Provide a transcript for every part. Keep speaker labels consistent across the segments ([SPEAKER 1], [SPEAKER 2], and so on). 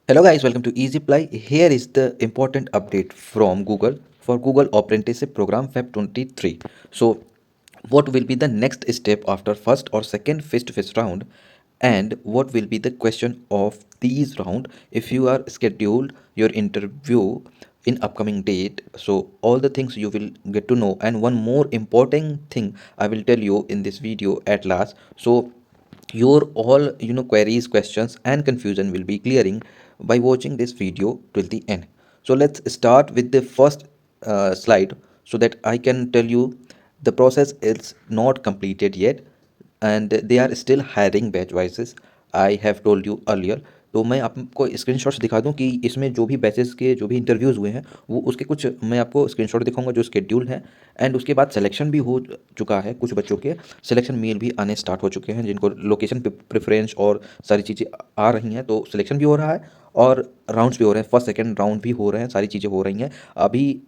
[SPEAKER 1] Hello guys, welcome to EasyPly. Here is the important update from Google for Google Apprenticeship Program Feb 23. So, what will be the next step after first or second face-to-face round, and what will be the question of these round if you are scheduled your interview in upcoming date. So all the things you will get to know, and one more important thing I will tell you in this video at last. So your all queries, questions and confusion will be clearing by watching this video till the end. So let's start with the first slide so that I can tell you the process is not completed yet and they are still hiring batch wises. I have told you earlier. तो मैं आपको screenshots दिखा दूं कि इसमें जो भी batches के जो भी इंटरव्यूज़ हुए हैं वो उसके कुछ मैं आपको स्क्रीनशॉट दिखाऊंगा जो स्केड्यूल है। एंड उसके बाद सिलेक्शन भी हो चुका है, कुछ बच्चों के सिलेक्शन मेल भी आने स्टार्ट हो चुके हैं जिनको लोकेशन प्रेफरेंस और सारी चीज़ें आ रही हैं। तो सिलेक्शन भी हो रहा है और राउंड्स भी हो रहे हैं, फर्स्ट सेकेंड राउंड भी हो रहे हैं, सारी चीज़ें हो रही हैं अभी।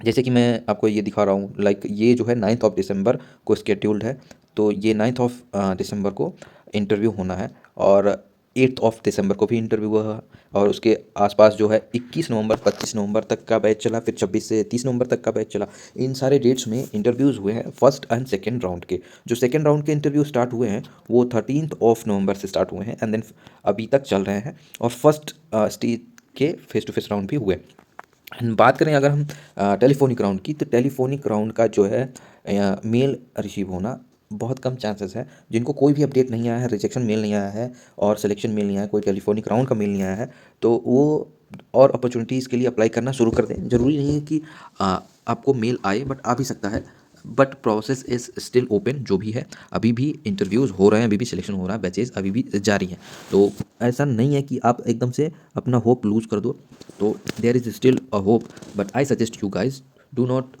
[SPEAKER 1] जैसे कि मैं आपको ये दिखा रहा हूँ, लाइक ये जो है 9 दिसंबर को स्केड्यूल्ड है। तो ये 9 दिसंबर को इंटरव्यू होना है और 8 दिसंबर को भी इंटरव्यू हुआ। और उसके आसपास जो है 21 नवंबर 25 नवंबर तक का बैच चला, फिर 26 से 30 नवंबर तक का बैच चला। इन सारे डेट्स में इंटरव्यूज़ हुए हैं फर्स्ट एंड सेकेंड राउंड के। जो सेकेंड राउंड के इंटरव्यू स्टार्ट हुए हैं वो 13 नवंबर से स्टार्ट हुए हैं एंड देन अभी तक चल रहे हैं। और फर्स्ट स्टेज के फेस टू फेस राउंड भी हुए। बात करें अगर हम टेलीफोनिक राउंड की, तो टेलीफोनिक राउंड का जो है मेल रिसीव होना बहुत कम चांसेस है। जिनको कोई भी अपडेट नहीं आया है, रिजेक्शन मेल नहीं आया है और सिलेक्शन मेल नहीं आया है, कोई टेलीफोनिक राउंड का मेल नहीं आया है, तो वो और अपॉर्चुनिटीज़ के लिए अप्लाई करना शुरू कर दें। ज़रूरी नहीं है कि आपको मेल आए, बट आ भी सकता है। But process is still open, जो भी है अभी भी इंटरव्यूज़ हो रहे हैं, अभी भी सिलेक्शन हो रहा है, बैचेज अभी भी जारी हैं। तो ऐसा नहीं है कि आप एकदम से अपना होप लूज़ कर दो। तो there is still a hope, but I suggest you guys do not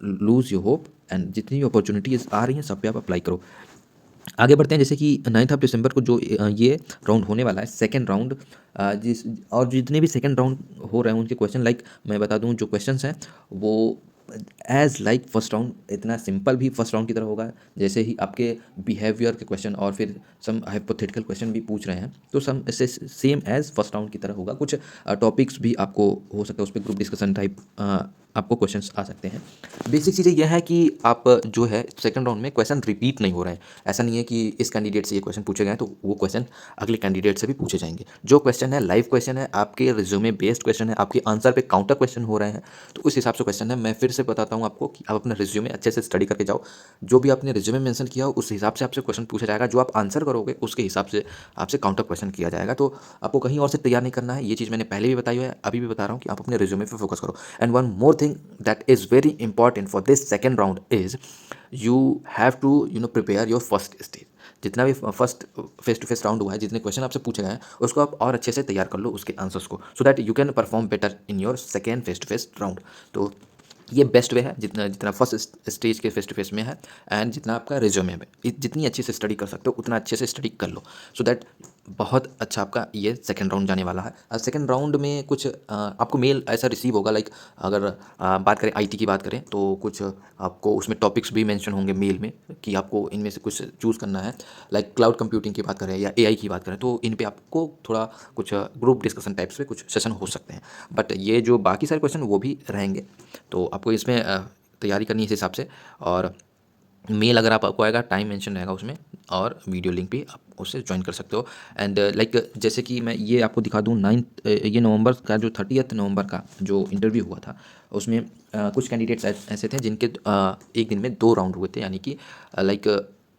[SPEAKER 1] lose your hope. And जितनी भी अपॉर्चुनिटीज़ आ रही हैं सब पे आप अप्लाई करो। आगे बढ़ते हैं। जैसे कि 9 दिसंबर को जो ये राउंड होने वाला है, सेकंड राउंड, जिस और जितने भी सेकंड राउंड हो रहे हैं उनके क्वेश्चन, लाइक मैं बता दूं जो क्वेश्चंस हैं वो एज लाइक फर्स्ट राउंड, इतना सिंपल भी फर्स्ट राउंड की तरह होगा। जैसे ही आपके बिहेवियर के क्वेश्चन और फिर सम हाइपोथेटिकल क्वेश्चन भी पूछ रहे हैं, तो सम ऐसे सेम एज फर्स्ट राउंड की तरह होगा। कुछ टॉपिक्स भी आपको हो सकता है उस पर ग्रुप डिस्कशन टाइप आपको क्वेश्चंस आ सकते हैं। बेसिक चीज़ें यह है कि आप जो है सेकंड राउंड में क्वेश्चन रिपीट नहीं हो रहे हैं। ऐसा नहीं है कि इस कैंडिडेट से ये क्वेश्चन पूछे गए हैं तो वो क्वेश्चन अगले कैंडिडेट से भी पूछे जाएंगे। जो क्वेश्चन है लाइव क्वेश्चन है, आपके रिज्यूमे बेस्ड क्वेश्चन है, आपके आंसर पे काउंटर क्वेश्चन हो रहे हैं। तो उस हिसाब से क्वेश्चन है। मैं फिर से बताता हूँ आपको कि आप अपना रिज्यूमे अच्छे से स्टडी करके जाओ। जो भी आपने रिज्यूमे मेंशन किया हो उस हिसाब से आपसे क्वेश्चन पूछा जाएगा। जो आप आंसर करोगे उसके हिसाब से आपसे काउंटर क्वेश्चन किया जाएगा। तो आपको कहीं और से तैयार नहीं करना है। ये चीज़ मैंने पहले भी बताई है, अभी भी बता रहा हूँ कि आप अपने रिज्यूमे पे फोकस करो। And one more thing that is very important for this second round is you have to prepare your first stage. जितना भी first face to face round हुआ है, जितने क्वेश्चन आपसे पूछे गए हैं उसको आप और अच्छे से तैयार कर लो उसके आंसर्स को, so that you can perform better in your second face to face round. तो ये बेस्ट वे है, जितना जितना फर्स्ट स्टेज के फेस टू फेस में है एंड जितना आपका रिज्यूमे में, जितनी अच्छे से स्टडी कर सकते हो उतना अच्छे से स्टडी कर लो, सो दैट बहुत अच्छा आपका ये सेकंड राउंड जाने वाला है। सेकंड राउंड में कुछ आपको मेल ऐसा रिसीव होगा, लाइक अगर बात करें आईटी की बात करें तो कुछ आपको उसमें टॉपिक्स भी मेंशन होंगे मेल में कि आपको इनमें से कुछ चूज़ करना है। लाइक क्लाउड कंप्यूटिंग की बात करें या एआई की बात करें तो इन पे आपको थोड़ा कुछ ग्रुप डिस्कशन टाइप्स पे कुछ सेशन हो सकते हैं। बट ये जो बाकी सारे क्वेश्चन वो भी रहेंगे, तो आपको इसमें तैयारी करनी है इस हिसाब से। और मेल अगर आपको आएगा, टाइम मेंशन रहेगा उसमें, और वीडियो लिंक भी आप उससे ज्वाइन कर सकते हो। एंड लाइक जैसे कि मैं ये आपको दिखा दूँ, ये नवंबर का जो 30 नवंबर का जो इंटरव्यू हुआ था उसमें कुछ कैंडिडेट्स ऐसे थे जिनके एक दिन में 2 राउंड हुए थे, यानी कि लाइक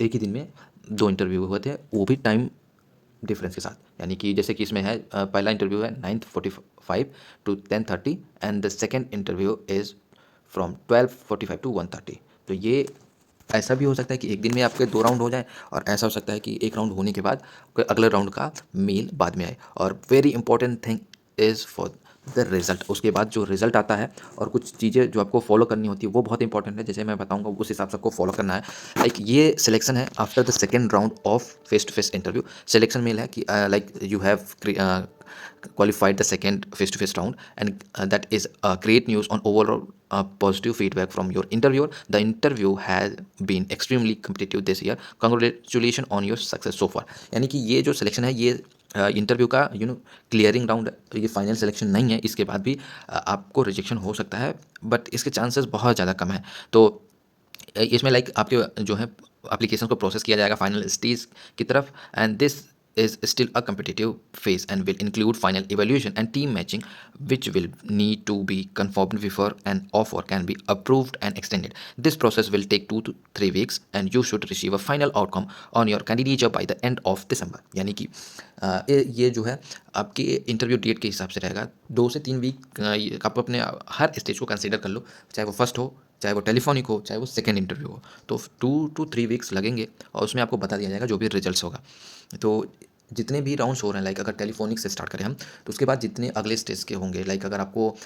[SPEAKER 1] एक ही दिन में 2 इंटरव्यू हुए थे, वो भी टाइम डिफरेंस के साथ। यानी कि जैसे कि इसमें है पहला इंटरव्यू है 9:45 to 10:30 and the second interview is from 12:45 to 1:30। तो ये ऐसा भी हो सकता है कि एक दिन में आपके 2 राउंड हो जाए, और ऐसा हो सकता है कि एक राउंड होने के बाद कोई अगले राउंड का मेल बाद में आए। और very important thing is for the result, उसके बाद जो रिज़ल्ट आता है और कुछ चीज़ें जो आपको फॉलो करनी होती है वो बहुत इंपॉर्टेंट है। जैसे मैं बताऊंगा उस हिसाब से आपको फॉलो करना है। लाइक ये सिलेक्शन है after the second round of face to face interview. Selection mail है कि like you have qualified the second face-to-face round, and that is great news on overall positive feedback from your interviewer. The interview has been extremely competitive this year. Congratulations on your success so far। यानी कि ये जो selection है ये interview का clearing round, ये final selection नहीं है, इसके बाद भी आपको रिजेक्शन हो सकता है, बट इसके चांसेस बहुत ज़्यादा कम है। तो इसमें लाइक आपके जो है एप्लीकेशन को प्रोसेस किया जाएगा फाइनल स्टेज की तरफ, and this is still a competitive phase and will include final evaluation and team matching, which will need to be confirmed before an offer can be approved and extended. This process will take 2 to 3 weeks and you should receive a final outcome on your candidature by the end of December. यानी कि ये जो है आपके interview date के हिसाब से रहेगा, 2 से 3 वीक आप अपने हर स्टेज को कंसिडर कर लो, चाहे वो फर्स्ट हो, चाहे वो टेलीफोनिक हो, चाहे वो सेकेंड इंटरव्यू हो, तो 2 to 3 वीक्स लगेंगे और उसमें आपको बता दिया जाएगा जो भी रिजल्ट्स होगा। तो जितने भी राउंड्स हो रहे हैं, लाइक अगर टेलीफोनिक से स्टार्ट करें हम, तो उसके बाद जितने अगले स्टेज के होंगे, लाइक अगर आपको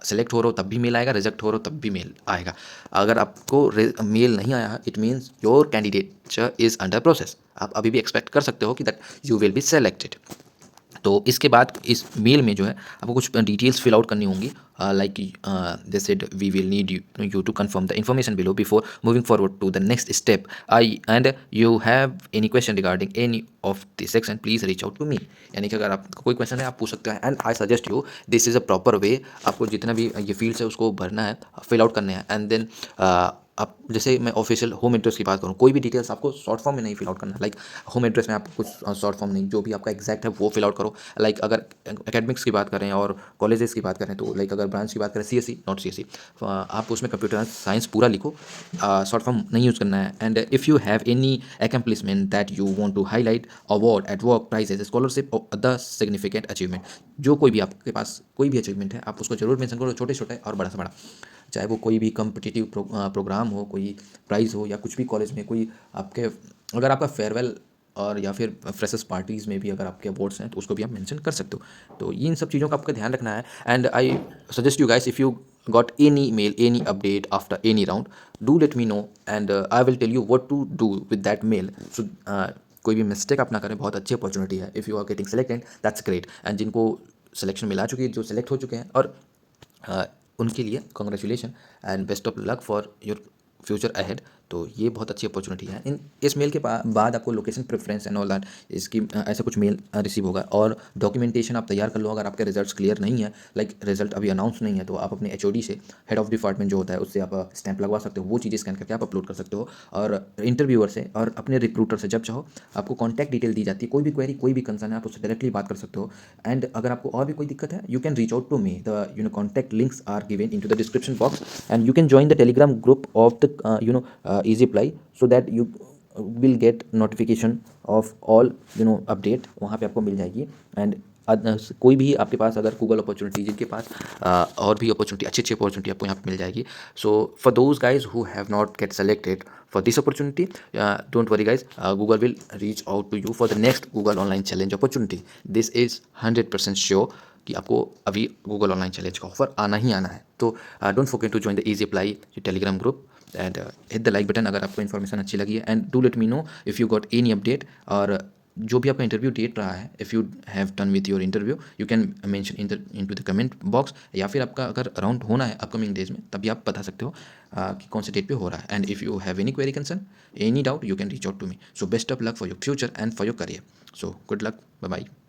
[SPEAKER 1] सेलेक्ट हो रहे हो तब भी मेल आएगा, रिजेक्ट हो रहे हो तब भी मेल आएगा। अगर आपको मेल नहीं आया, it means your candidate is under process, आप अभी भी एक्सपेक्ट कर सकते हो कि that you will be selected. तो इसके बाद इस मेल में जो है आपको कुछ डिटेल्स फिल आउट करनी होंगी, like they said we will need you to confirm the information below before moving forward to the next step, I and you have any question regarding any of the section please reach out to me. यानी कि अगर आपको कोई question है आप पूछ सकते हैं, and I suggest you this is a proper way, आपको जितना भी ये फील्ड्स है उसको भरना है, फिल आउट करने हैं, एंड देन आप जैसे मैं ऑफिशियल होम एड्रेस की बात करूँ, कोई भी डिटेल्स आपको शॉर्ट फॉर्म में नहीं फिल आउट करना, लाइक होम एड्रेस में आप कुछ शॉर्ट फॉर्म नहीं, जो भी आपका एग्जैक्ट है वो फिल आउट करो। लाइक अगर एकेडमिक्स की बात करें और कॉलेजेस की बात करें, तो लाइक अगर ब्रांच की बात करें CSE नॉट CSE, आप उसमें कंप्यूटर साइंस पूरा लिखो, शॉर्ट फॉर्म नहीं यूज़ करना है। And if you have any accomplishment that you want to highlight, award at work, prizes, scholarship और अदर सिग्निफिकेंट अचीवमेंट, जो कोई भी आपके पास कोई भी अचीवमेंट है आप उसको जरूर मेंशन करो, छोटे छोटे और बड़ा से बड़ा, चाहे वो कोई भी कम्पिटिटिव प्रोग्राम हो, कोई प्राइज़ हो, या कुछ भी कॉलेज में कोई आपके, अगर आपका फेयरवेल और या फिर फ्रेशर्स पार्टीज़ में भी अगर आपके अवार्ड्स हैं तो उसको भी आप मेंशन कर सकते हो। तो इन सब चीज़ों का आपका ध्यान रखना है। And I suggest you guys, if you got any mail, any update after any round, do let me know and I will tell you what to do with that mail. So कोई भी mistake आप ना करें, बहुत अच्छी opportunity है। If you are getting selected that's great, and जिनको selection मिला चुकी है, जो सेलेक्ट हो चुके हैं, और उनके लिए congratulation and best of luck for your future ahead. तो ये बहुत अच्छी अपॉर्चुनिटी है। इस मेल के बाद आपको location preference and all that, इसकी ऐसा कुछ मेल रिसीव होगा, और डॉक्यूमेंटेशन आप तैयार कर लो। अगर आपके रिजल्ट्स क्लियर नहीं है, लाइक रिजल्ट अभी अनाउंस नहीं है, तो आप अपने HOD से, हेड ऑफ डिपार्टमेंट जो होता है, उससे आप स्टैंप लगवा सकते हो, वो चीज़ें स्कैन करके आप अपलोड कर सकते हो, और इंटरव्यूअर से और अपने रिक्रूटर से जब चाहो आपको कॉन्टैक्ट डिटेल दी जाती है। कोई भी क्वेरी, कोई भी कंसर्न है, आप उससे डायरेक्टली बात कर सकते हो। एंड अगर आपको और भी कोई दिक्कत है, you can reach out to me, the contact links are given in to the description box, and you can join the Telegram group of the easy apply, so that you will get notification of all update, वहाँ पे आपको मिल जाएगी। And कोई भी आपके पास अगर Google opportunity, जिनके पास और भी अपॉर्चुनिटी, अच्छी अच्छी अपॉर्चुनिटी आपको यहाँ पे मिल जाएगी। So for those guys who have not get selected for this opportunity, don't worry guys, Google will reach out to you for the next Google online challenge opportunity. This is 100% sure कि आपको अभी Google online challenge का offer आना ही आना है। तो don't forget to join the easy apply Telegram group, and hit the like button अगर आपको इन्फॉर्मेशन अच्छी लगी है, and do let me know if you got any update. और जो भी आपका इंटरव्यू डेट रहा है, if you have done with your interview, you can mention in to the comment box, या फिर आपका अगर राउंड होना है अपकमिंग डेज में, तभी आप बता सकते हो कि कौन से डेट पे हो रहा है। And if you have any query, concern, any doubt, you can reach out to me. So best of luck for your future and for your career. So good luck, bye bye.